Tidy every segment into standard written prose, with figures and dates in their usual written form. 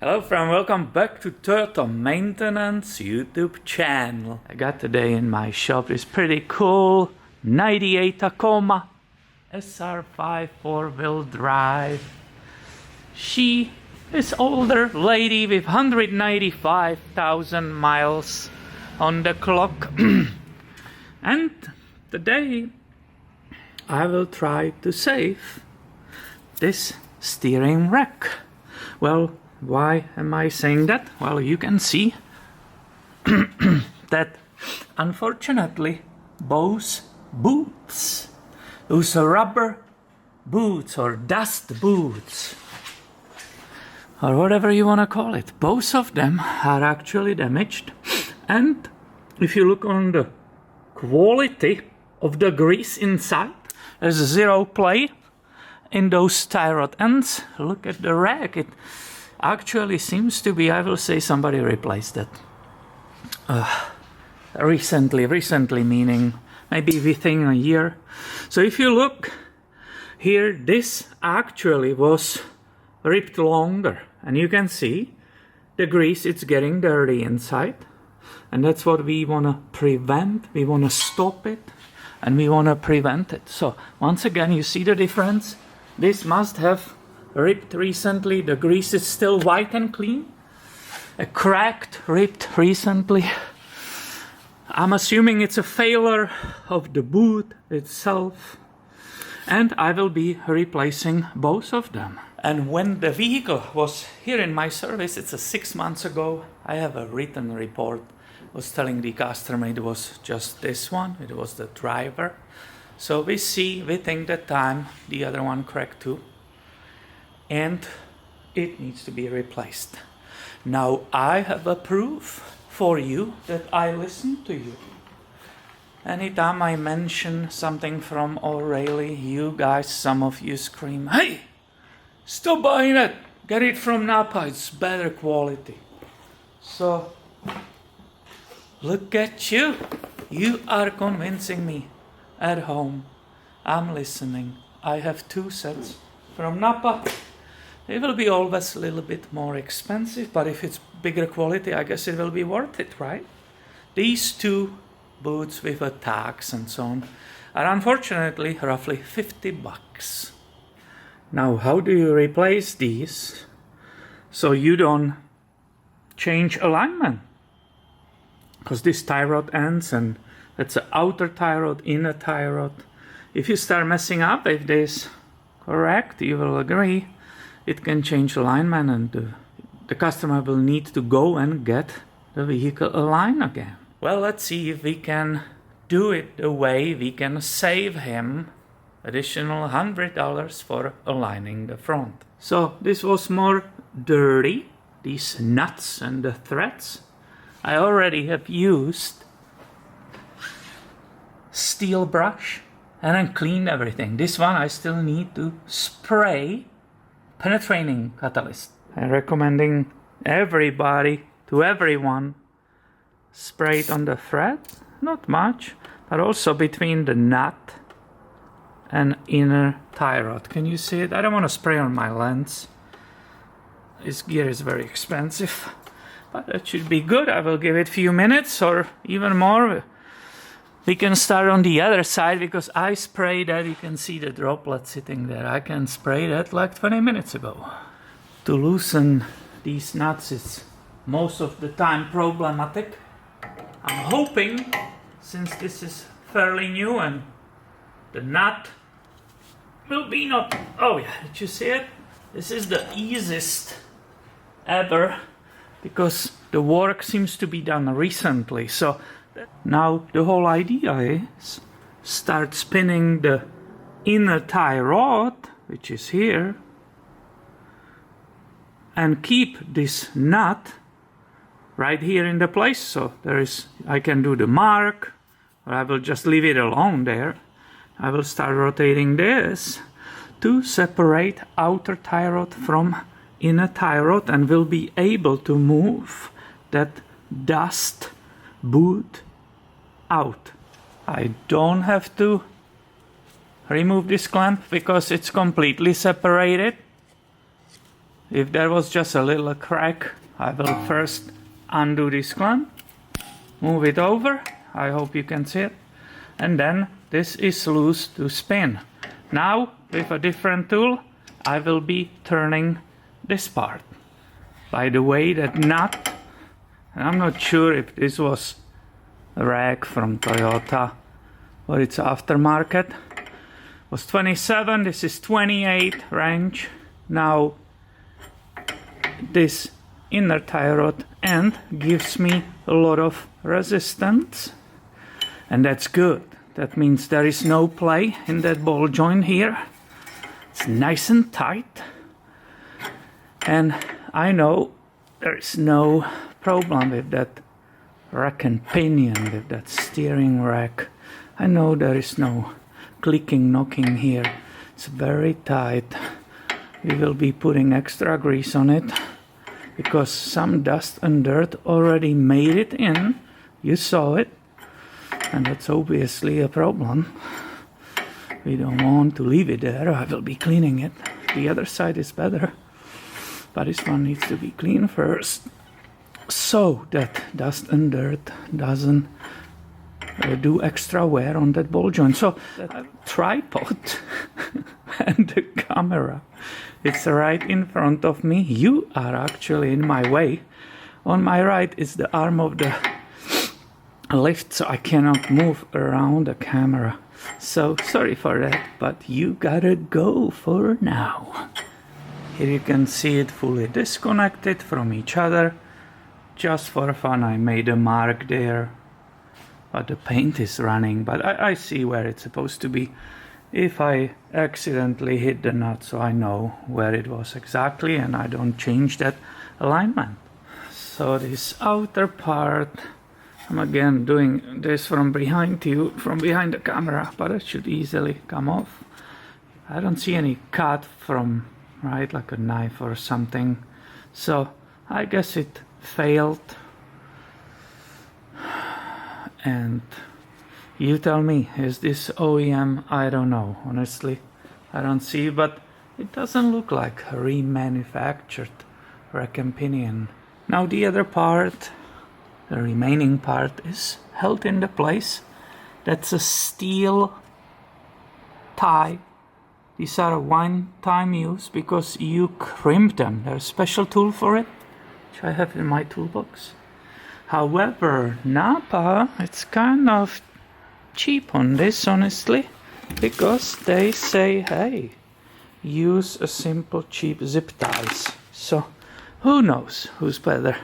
Hello friend, welcome back to Toyota Maintenance YouTube channel. I got today in my shop this pretty cool 98 Tacoma SR5 4-wheel drive. She is older lady with 195,000 miles on the clock. And today I will try to save this steering rack. Well, why am I saying that? Well, you can see that unfortunately both boots, those rubber boots or dust boots or whatever you want to call it, both of them are actually damaged. And if you look on the quality of the grease inside, there's zero play in those tie rod ends. Look at the rack. It actually seems to be, I will say, somebody replaced that recently meaning maybe within a year. So if you look here, this actually was ripped longer, and you can see the grease, it's getting dirty inside, and that's what we want to prevent. We want to stop it and we want to prevent it. So once again, you see the difference. This must have ripped recently. The grease is still white and clean. A cracked, ripped recently. I'm assuming it's a failure of the boot itself. And I will be replacing both of them. And when the vehicle was here in my service, it's 6 months ago, I have a written report. I was telling the customer it was just this one. It was the driver. So we think that time the other one cracked too. And it needs to be replaced. Now I have a proof for you that I listen to you. Anytime I mention something from O'Reilly, you guys, some of you scream, "Hey, stop buying it! Get it from Napa, it's better quality." So look at you. You are convincing me at home. I'm listening. I have 2 sets from Napa. They will be always a little bit more expensive, but if it's bigger quality, I guess it will be worth it, right? These 2 boots with a tax and so on are unfortunately roughly $50. Now, how do you replace these so you don't change alignment? Because this tie rod ends, and that's an outer tie rod, inner tie rod. If you start messing up with this, correct, you will agree, it can change alignment, and the customer will need to go and get the vehicle aligned again. Well, let's see if we can do it the way we can save him additional $100 for aligning the front. So this was more dirty, these nuts and the threads. I already have used steel brush and then cleaned everything. This one I still need to spray penetrating catalyst. I'm recommending everyone spray it on the thread, not much, but also between the nut and inner tie rod. Can you see it? I don't want to spray on my lens. This gear is very expensive, but that should be good. I will give it a few minutes or even more. We can start on the other side because I sprayed that. You can see the droplet sitting there. I can spray that like 20 minutes ago. To loosen these nuts is most of the time problematic. I'm hoping, since this is fairly new and the nut will be not... Oh yeah, did you see it? This is the easiest ever because the work seems to be done recently. So now the whole idea is start spinning the inner tie rod, which is here, and keep this nut right here in the place. So I can do the mark, or I will just leave it alone there. I will start rotating this to separate outer tie rod from inner tie rod, and will be able to move that dust boot out. I don't have to remove this clamp because it's completely separated. if there was just a little crack, I will first undo this clamp, move it over, I hope you can see it, and then this is loose to spin. Now with a different tool I will be turning this part. By the way, that nut, and I'm not sure if this was a rack from Toyota or it's aftermarket, was 27, this is 28 range. Now this inner tie rod end gives me a lot of resistance, and that's good. That means there is no play in that ball joint here. It's nice and tight, and I know there is no problem with that rack and pinion, with that steering rack. I know there is no clicking, knocking here. It's very tight. We will be putting extra grease on it because some dust and dirt already made it in. You saw it, and that's obviously a problem. We don't want to leave it there. I will be cleaning it. The other side is better, but this one needs to be cleaned first so that dust and dirt doesn't do extra wear on that ball joint. So that tripod and the camera, it's right in front of me. You are actually in my way. On my right is the arm of the lift, so I cannot move around the camera. So sorry for that, but you gotta go for now. Here you can see it fully disconnected from each other. Just for fun I made a mark there, but the paint is running, but I see where it's supposed to be. If I accidentally hit the nut, so I know where it was exactly and I don't change that alignment. So this outer part, I'm again doing this from behind you, from behind the camera, but it should easily come off. I don't see any cut from, right, like a knife or something. So I guess it failed. And you tell me, is this OEM? I don't know, honestly. I don't see, but it doesn't look like a remanufactured rack and pinion. Now the other part, the remaining part, is held into place. That's a steel tie. These are a one-time use because you crimp them. There's a special tool for it, which I have in my toolbox. However, Napa, it's kind of cheap on this, honestly, because they say, hey, use a simple cheap zip ties. So who knows who's better?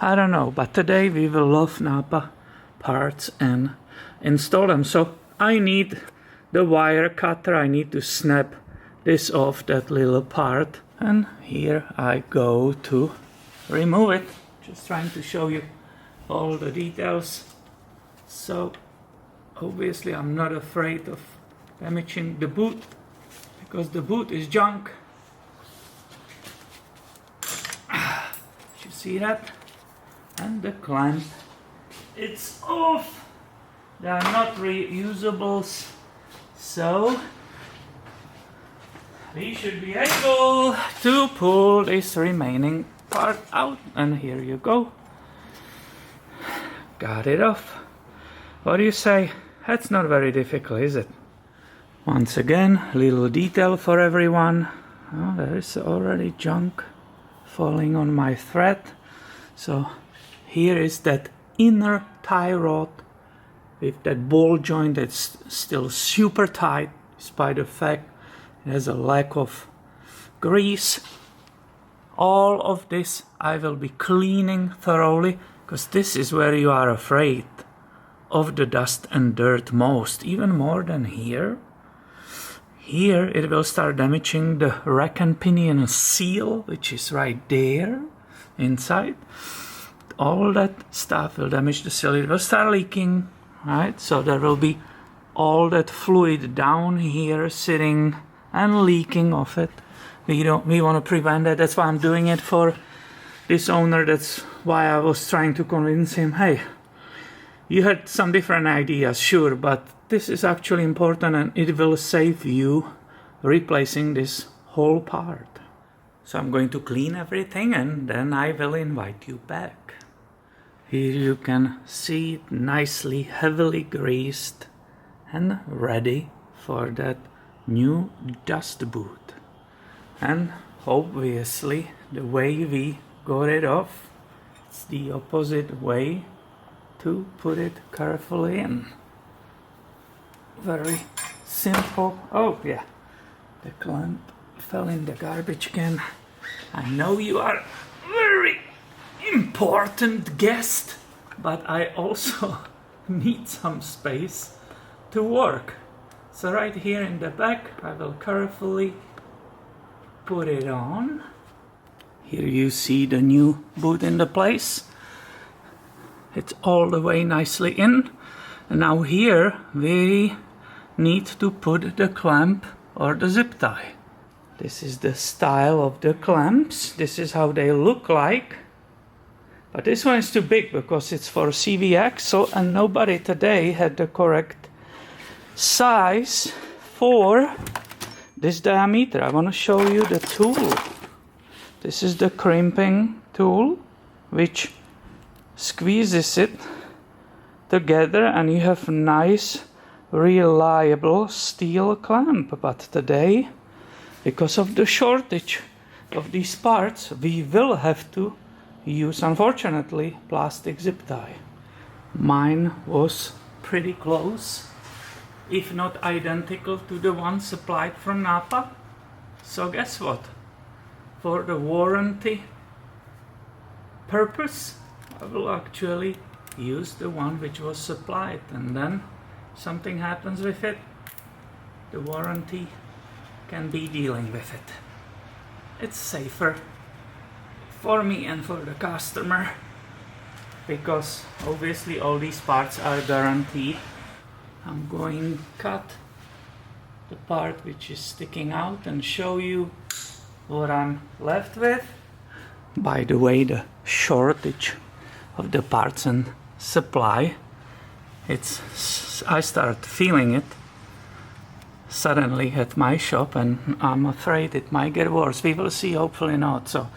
I don't know, but today we will love Napa parts and install them. So I need the wire cutter. I need to snap this off that little part, and here I go to remove it. Just trying to show you all the details. So obviously I'm not afraid of damaging the boot because the boot is junk. You see that? And the clamp, it's off. They are not reusables, so we should be able to pull this remaining part out, and here you go. Got it off. What do you say? That's not very difficult, is it? Once again, little detail for everyone. Oh, there is already junk falling on my thread. So here is that inner tie rod with that ball joint that's still super tight despite the fact it has a lack of grease. All of this I will be cleaning thoroughly because this is where you are afraid of the dust and dirt most, even more than here. Here it will start damaging the rack and pinion seal, which is right there inside. All that stuff will damage the seal. It will start leaking, right? So there will be all that fluid down here sitting and leaking off it. We want to prevent that. That's why I'm doing it for this owner. That's why I was trying to convince him, hey, you had some different ideas, sure, but this is actually important and it will save you replacing this whole part. So I'm going to clean everything and then I will invite you back. Here you can see it nicely, heavily greased and ready for that new dust boot. And obviously the way we got it off, it's the opposite way to put it carefully in. Very simple. Oh yeah, the clamp fell in the garbage can. I know you are very important guest, but I also need some space to work. So right here in the back, I will carefully put it on. Here you see the new boot in the place. It's all the way nicely in. And now here we need to put the clamp or the zip tie. This is the style of the clamps. This is how they look like. But this one is too big because it's for CV axle and nobody today had the correct size for this diameter. I want to show you the tool. This is the crimping tool which squeezes it together and you have nice reliable steel clamp. But today, because of the shortage of these parts, we will have to use, unfortunately, plastic zip tie. Mine was pretty close, if not identical to the one supplied from Napa. So guess what? For the warranty purpose, I will actually use the one which was supplied, and then something happens with it, the warranty can be dealing with it. It's safer for me and for the customer because obviously all these parts are guaranteed. I'm going to cut the part which is sticking out and show you what I'm left with. By the way, the shortage of the parts and supply, I start feeling it suddenly at my shop, and I'm afraid it might get worse. We will see, hopefully not. So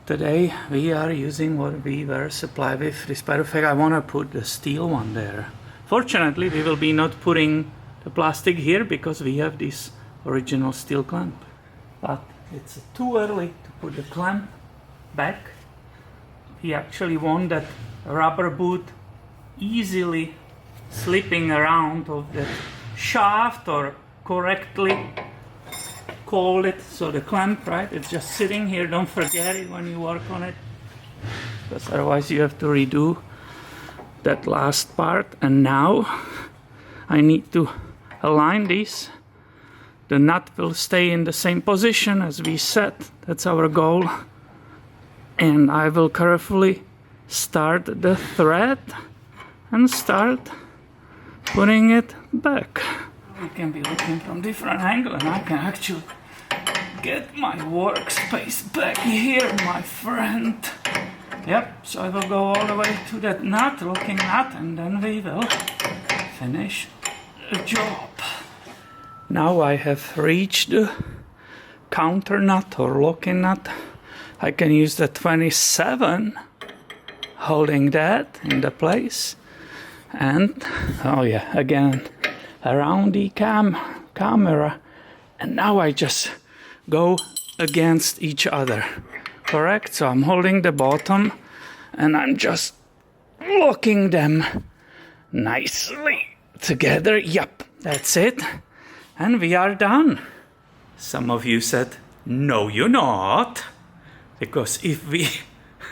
today we are using what we were supplied with. Despite the fact I want to put the steel one there. Fortunately, we will be not putting the plastic here because we have this original steel clamp. But it's too early to put the clamp back. We actually want that rubber boot easily slipping around of the shaft, or correctly call it, so the clamp, right, it's just sitting here. Don't forget it when you work on it, because otherwise you have to redo that last part. And now I need to align these. The nut will stay in the same position as we set, that's our goal, and I will carefully start the thread and start putting it back. We can be looking from different angle and I can actually get my workspace back here, my friend. Yep, so I will go all the way to that nut, locking nut, and then we will finish the job. Now I have reached the counter nut or locking nut. I can use the 27 holding that in the place. And oh yeah, again around the camera, and now I just go against each other, correct? So I'm holding the bottom and I'm just locking them nicely together. Yep, that's it, and we are done. Some of you said, no you're not, because if we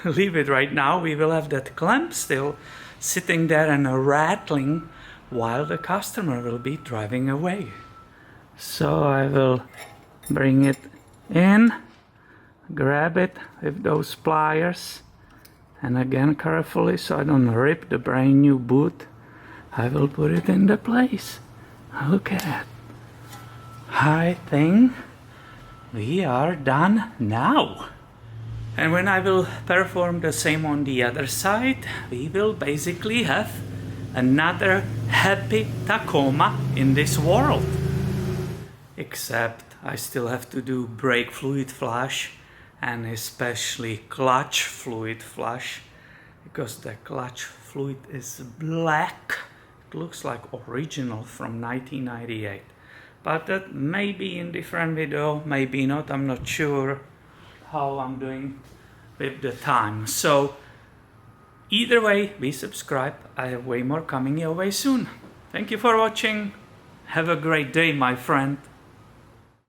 leave it right now we will have that clamp still sitting there and rattling while the customer will be driving away. So I will bring it in, grab it with those pliers, and again carefully so I don't rip the brand new boot, I will put it in the place. Look at that. I think we are done now. And when I will perform the same on the other side, we will basically have another happy Tacoma in this world. Except I still have to do brake fluid flush and especially clutch fluid flush, because the clutch fluid is black. It looks like original from 1998. But that may be in different video, maybe not. I'm not sure how I'm doing with the time. So either way, be subscribed. I have way more coming your way soon. Thank you for watching. Have a great day, my friend.